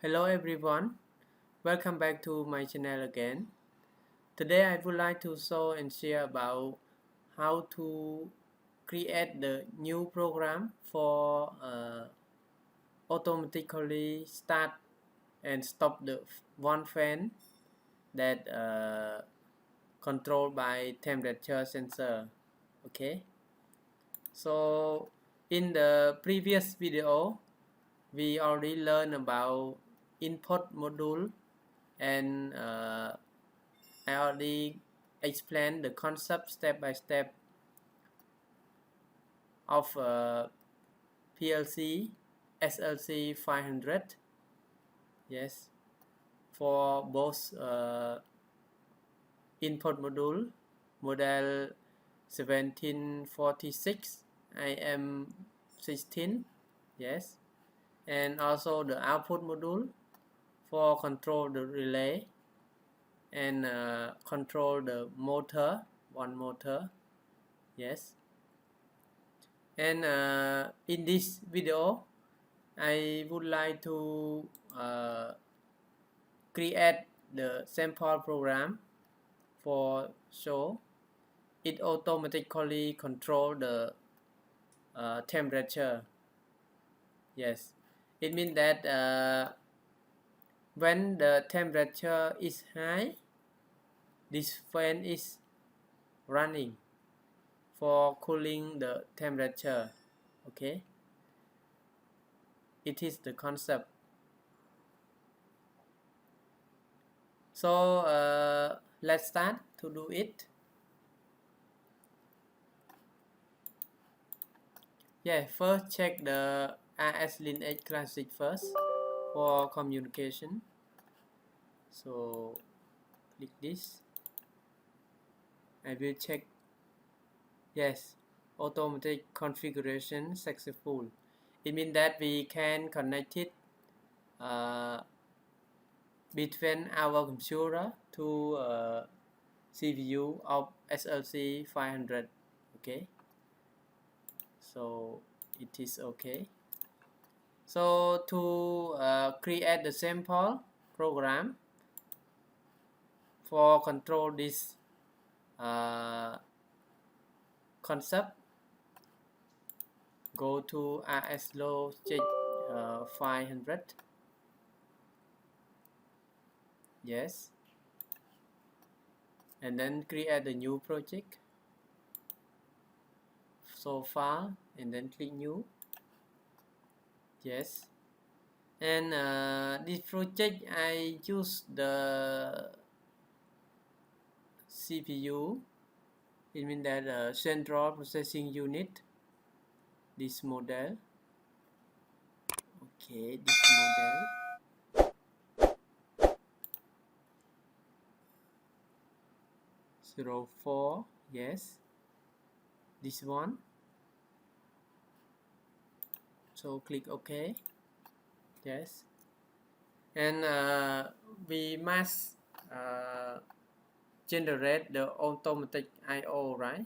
Hello everyone, welcome back to my channel again. Today I would like to show and share about how to create the new program for automatically start and stop the one fan that controlled by temperature sensor. Okay, so in the previous video we already learned about input module and I already explained the concept step by step of PLC SLC 500. Yes, for both input module model 1746 IM16. Yes, and also the output module for control the relay and control the motor, one motor. Yes, and in this video I would like to create the sample program for show it automatically control the temperature. Yes, it means that when the temperature is high, this fan is running for cooling the temperature. Okay, it is the concept. So let's start to do it. Yeah, first check the RsLogix Classic first for communication. So click this. I will check. Yes, automatic configuration successful. It means that we can connect it between our computer to CPU of SLC 500. Okay, so it is okay. So to create the sample program for control this concept, go to RsLogix 500. Yes, and then create a new project. So far, and then click new. Yes, and this project I use the CPU. It means that central processing unit, this model. Okay, this model. 04. Yes, this one. So click OK. Yes, and we must generate the automatic I/O, right,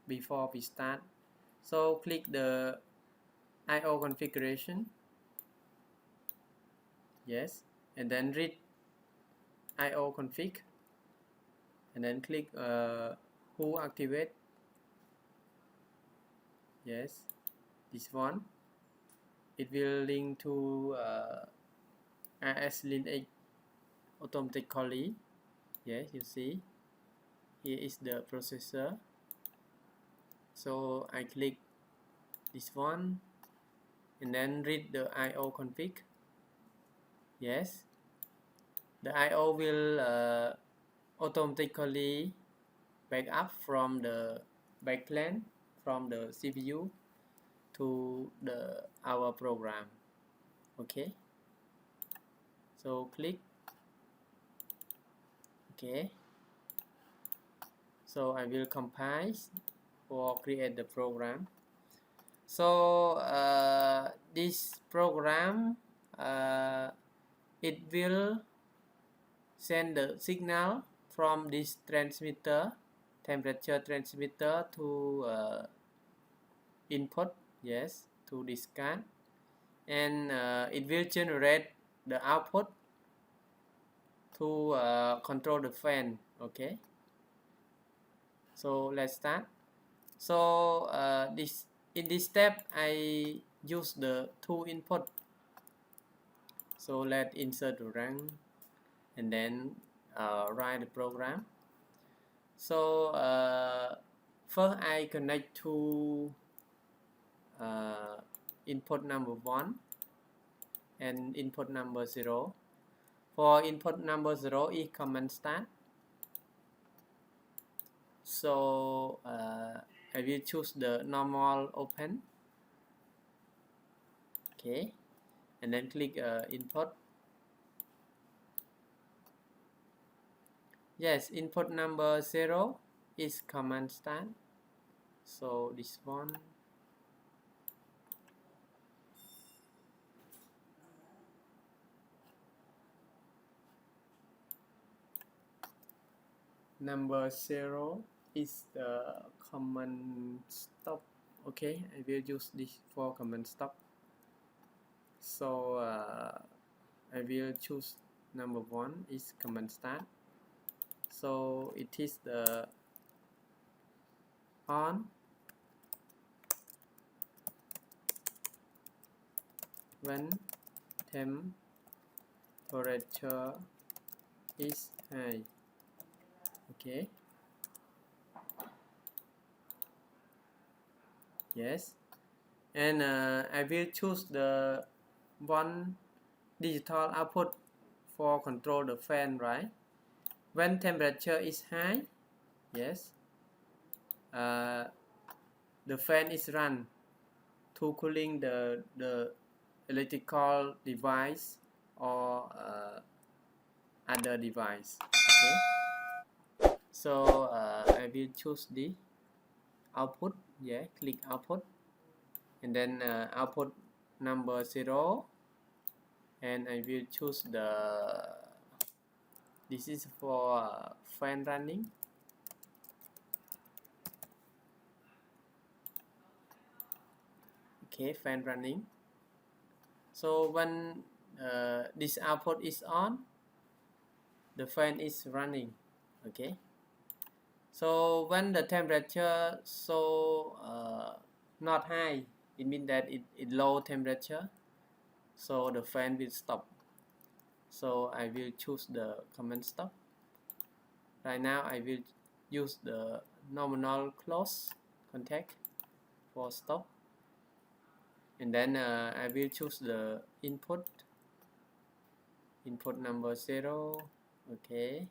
before we start. So click the I/O configuration. Yes, and then read I/O config, and then click who activate. Yes, this one. It will link to RsLogix automatically. Yes, you see here is the processor. So I click this one and then read the I/O config. Yes, the I/O will automatically back up from the backplane from the CPU to our program. Okay, so click OK. So I will compile or create the program. So this program it will send the signal from this transmitter, temperature transmitter, to input. Yes, to this card, and it will generate the output to control the fan. Okay, so let's start. So in this step I use the two input. So let's insert the rank and then write the program. So first I connect to input number 1 and input number 0. For input number 0 is command start. So I will choose the normal open. Okay, and then click input. Yes, input number 0 is command start. So this one. Number 0 is the command stop. Okay, I will use this for command stop. So I will choose number 1 is command start. So it is the on when temperature is high. Okay, yes, and I will choose the one digital output for control the fan, right? When temperature is high, yes, the fan is run to cooling the electrical device or other device. Okay, so I will choose the output. Yeah, click output and then output number 0, and I will choose this is for fan running. Okay, fan running. So when this output is on, the fan is running. Okay, so when the temperature not high, it means that it low temperature, so the fan will stop. So I will choose the command stop. Right now I will use the nominal close contact for stop, and then I will choose the input number 0. Okay,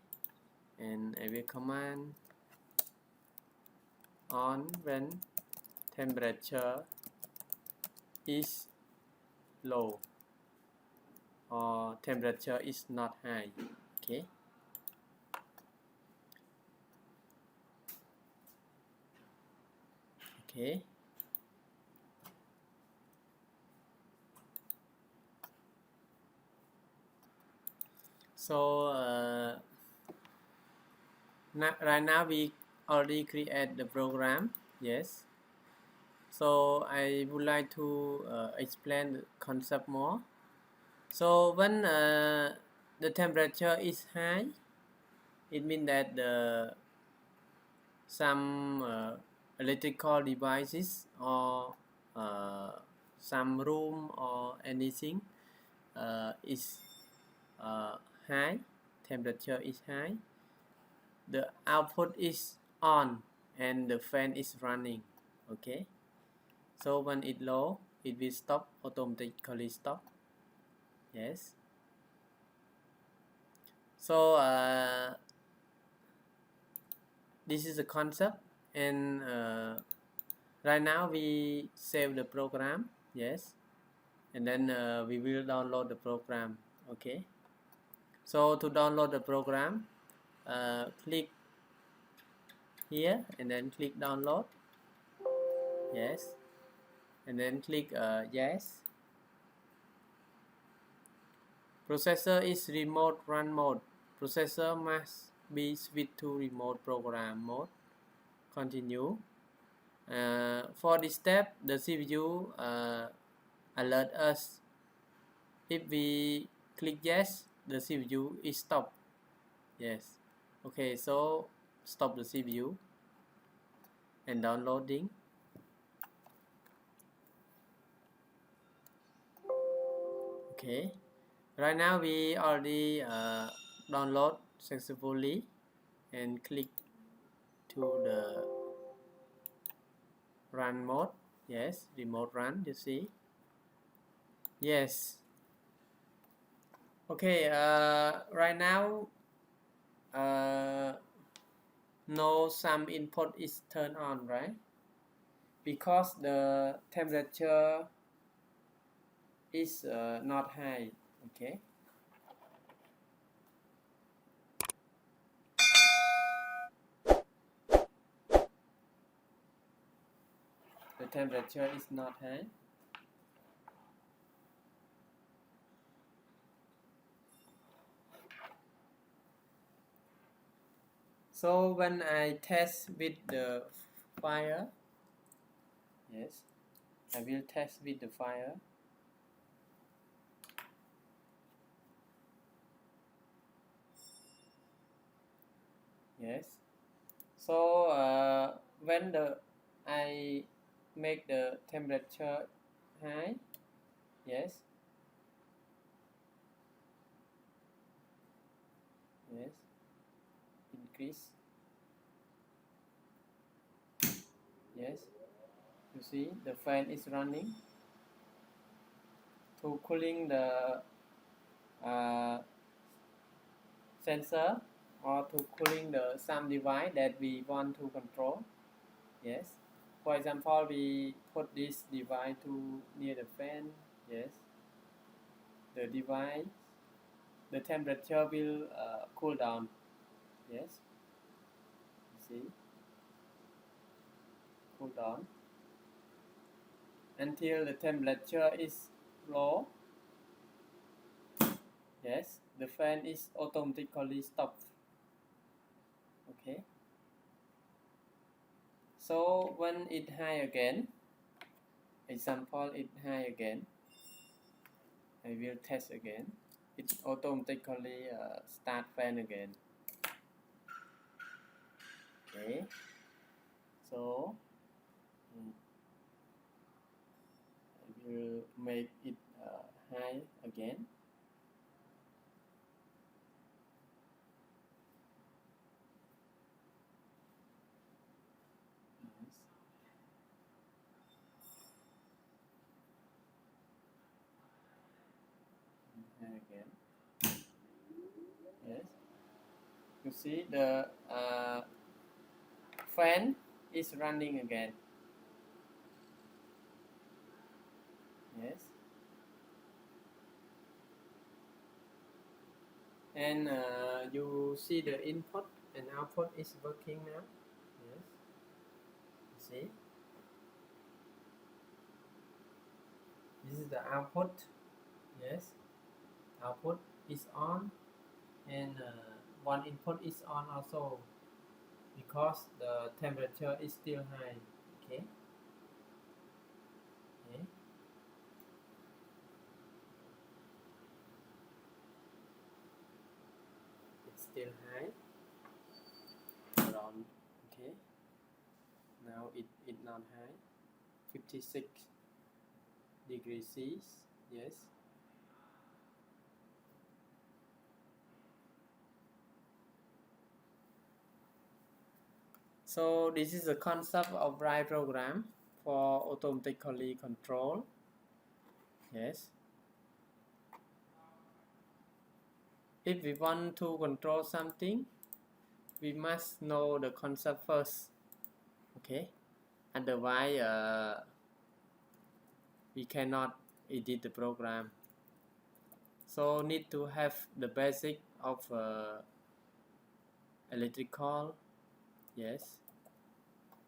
and I will command on when temperature is low or temperature is not high. Okay, okay, so right now we already create the program. Yes, so I would like to explain the concept more. So when the temperature is high, it means that some electrical devices or some room or anything is high, temperature is high, the output is on and the fan is running. Okay, so when it low, it will stop, automatically stop. Yes, so this is the concept, and right now we save the program. Yes, and then we will download the program. Okay, so to download the program, click here and then click download. Yes, and then click yes. Processor is remote run mode. Processor must be switched to remote program mode. Continue. For this step, the CPU alert us if we click yes, the CPU is stopped. Yes. Okay, so stop the CPU and downloading. Okay, right now we already download successfully, and click to the run mode. Yes, remote run, you see. Yes. Okay, right now no some input is turned on, right? Because the temperature is not high. Okay, the temperature is not high. So when I test with the fire, yes, I will test with the fire. Yes. So when I make the temperature high, yes, yes, increase, yes, you see the fan is running to cooling the sensor, or to cooling the some device that we want to control. Yes, for example, we put this device to near the fan. Yes, the device, the temperature will cool down. Yes, you see, cool down until the temperature is low. Yes, the fan is automatically stopped. Okay, so when it high again, example it high again, I will test again. It automatically start fan again. Okay, so I will make it high again. High again. Yes, you see the fan is running again. Yes, and you see the input and output is working now. Yes, you see, this is the output. Yes, output is on, and one input is on also, because the temperature is still high. Okay, okay, it's still high around. Okay, now it not high, 56 degrees C. Yes, so this is the concept of write program for automatically control. Yes, if we want to control something, we must know the concept first. Okay, otherwise we cannot edit the program. So need to have the basic of electrical, yes,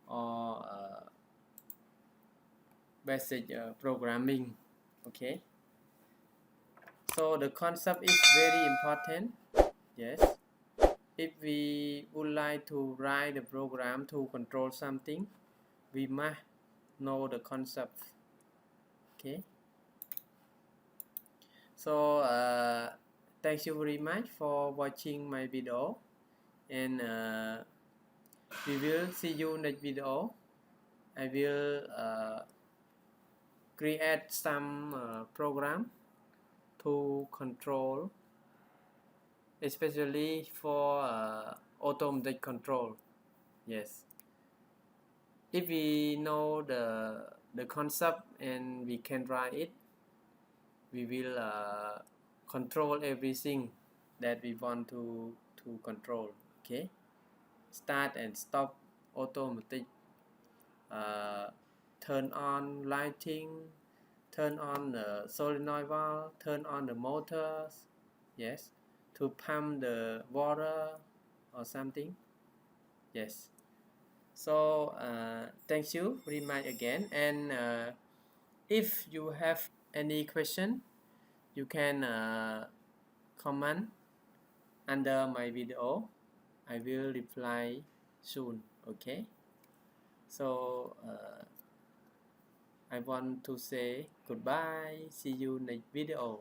or basic programming. Okay, so the concept is very important. Yes, if we would like to write the program to control something, we must know the concept. Okay, So thank you very much for watching my video, and we will see you next video. I will create some program to control, especially for automatic control. Yes, if we know the concept and we can write it, we will control everything that we want to control. Okay, start and stop automatic, turn on lighting, turn on the solenoid valve, turn on the motors, yes, to pump the water or something. Yes, so thank you very much again, and if you have any question, you can comment under my video. I will reply soon. Okay, so I want to say goodbye. See you next video.